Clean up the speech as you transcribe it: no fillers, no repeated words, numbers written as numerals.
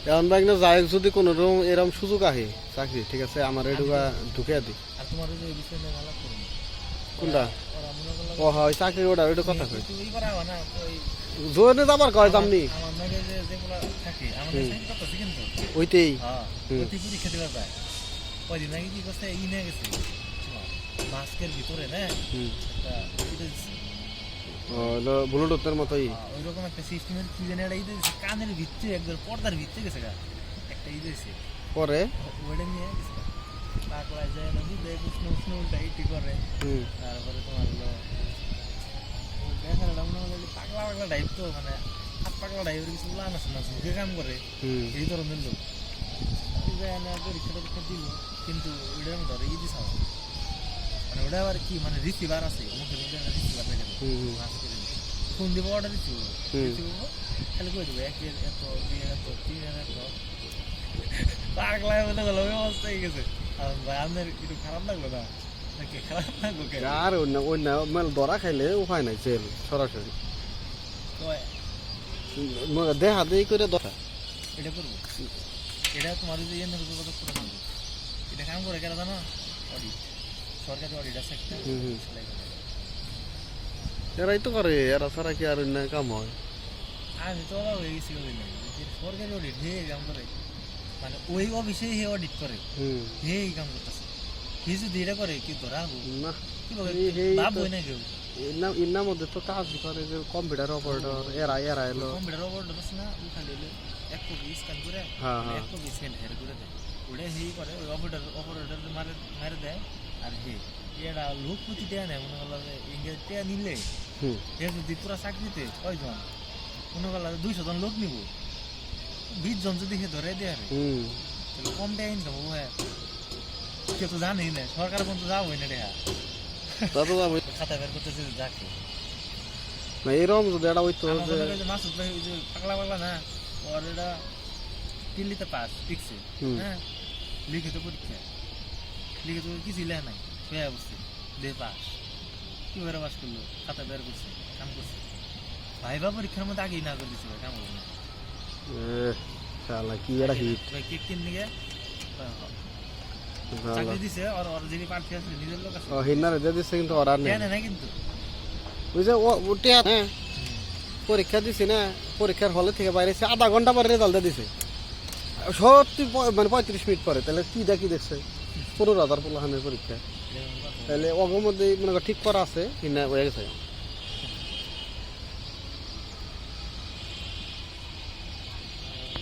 এখন ভাই না যাই যদি কোনো এরকম সুযোগ আহে চাকরি ঠিক আছে আমার এটুকা ঢুকে দি আর তোমার ওই যে বিষয় নিয়ে ভালো করুন কোনটা ওরা মনে করলো ও হয় চাকরি ওটা কথা কই তুই করা হবে না ওই জোরে যাবার কয় জামনি আমার নাকি যে যেগুলা থাকে আমাদের সাইন করতেছে কিন্তু ওইতেই হ্যাঁ ওই পরীক্ষা দিবা যায় ওই দিন নাকি কি করছে ই নিয়ে গেছে মাস্কের ভিতরে না একটা ব্লুটুথের মতোই ওই রকম একটা সিস্টেমের কি জানি একটা দিয়েছে কানের ভিতরে একবার পর্দার ভিতরে গেছে একটা দিয়েছে পরে ওইটা নিয়ে গেছে পাগলায় যায় না বুঝে উষ্ণ উষ্ণ উল্টা ইটি করে তারপরে তোমার হলো দেখাটা মনে হলো পাগলা পাগলা টাইপ তো মানে হাত পাগলা টাইপের কিছু লান আছে না মুখে কাম করে এই ধরনের লোক পরীক্ষা টরীক্ষা দিল কিন্তু ওইটার ধরে ই দিস মানে ওটা আবার কি মানে রিসিভার আছে মুখের মধ্যে রিসিভার রেখে ফোন দিব অর্ডার দিচ্ছি খালি করে দেবো 1 এত 2 এত 3 এত পাগলায় মনে গেল অবস্থা হয়ে গেছে ভাই আপনার একটু খারাপ লাগলো না নাকি খারাপ লাগলো আর অন্য মেল ধরা খাইলে উপায় নাই জেল সরাসরি দেখা দেই করে ধরা এটা করবো এটা তোমার যে ইয়ে নজর কথা করে নেবো এটা কাম করে কেন জানো অডিট সরকারি অডিট আছে একটা এরাই তো করে এরা ছাড়া কি আর অন্য কাম হয় আমি তো অবাক হয়ে গেছি সরকারি অডিট হে কাম করে মানে ওই অফিসে হে অডিট করে হে কাম করতেছে হে যদি এটা করে কি ধরা হবো না কি বলে লাভ হয় না কেউ এর নাম মধ্যে তো কাজ করে যে কম্পিউটার অপারেটর এরা এলো কম্পিউটার অপারেটর আছে না ওখানে এক কপি স্ক্যান করে এক কপি স্ক্যান হের করে দেয় ওটা হেই করে ওই অপারেটর মারে দেয় আর হে এটা লোক প্রতি দেয়া নেয় মনে করলো যে ইংরেজ টেয়া নিলে হে যদি পুরা চাকরিতে কয়জন মনে করলো 200 জন লোক নিব 20 জন যদি হে ধরে দেয় তাহলে কম দেয় ইনকাম ও হ্যাঁ কেউ তো জানেই না সরকার পর্যন্ত যাবো না রেহা খাতা বের করতেছে যাকে না এরকম যদি এটা হইতো মাসুদ ভাই ওই যে পাগলা পাগলা না ওর এটা দিল্লিতে পাস টিকছে হ্যাঁ লিখিত পরীক্ষা লিখিত কিছু লেখা নাই হয়ে বসছে দে পাস কি বেড়ে পাস করলো খাতা বের করছে কাম করছে ভাইবা পরীক্ষার মধ্যে আগেই না করে দিচ্ছে ভাই কাম করবে না কি এটা হিট কেক কিন নিয়ে চাকরি দিছে আর ওর যিনি প্রার্থী আছে নিজের লোক আছে হিন্নারে দিয়ে দিচ্ছে কিন্তু ওরা নেই না কিন্তু ওই যে ওটা হ্যাঁ পরীক্ষা দিছে না পরীক্ষার হলে থেকে বাইরে এসে আধা ঘন্টা পরে রেজাল্ট দিছে সত্যি মানে 35 মিনিট পরে তাহলে কি দেখছে 15,000 পোলাহানের পরীক্ষা তাহলে অগর মধ্যে মনে ঠিক করা আছে হিন্না হয়ে গেছে